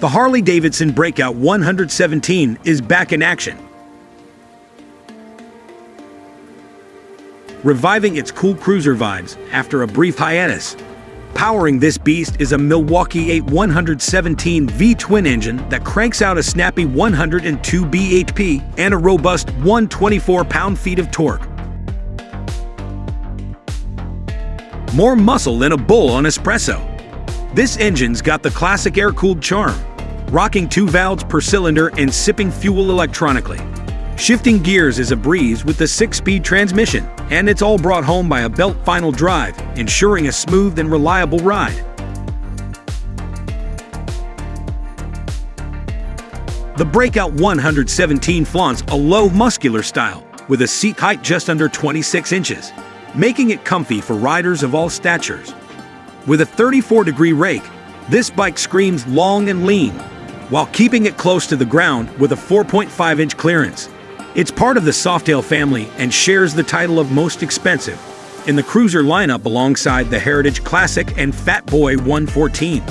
The Harley-Davidson Breakout 117 is back in action, reviving its cool cruiser vibes after a brief hiatus. Powering this beast is a Milwaukee 8 V-twin engine that cranks out a snappy 102 bhp and a robust 124 pound-feet of torque. More muscle than a bull on espresso. This engine's got the classic air-cooled charm, rocking 2 valves per cylinder and sipping fuel electronically. Shifting gears is a breeze with the 6-speed transmission, and it's all brought home by a belt final drive, ensuring a smooth and reliable ride. The Breakout 117 flaunts a low, muscular style, with a seat height just under 26 inches, making it comfy for riders of all statures. With a 34-degree rake, this bike screams long and lean, while keeping it close to the ground with a 4.5-inch clearance. It's part of the Softail family and shares the title of most expensive in the cruiser lineup alongside the Heritage Classic and Fat Boy 114.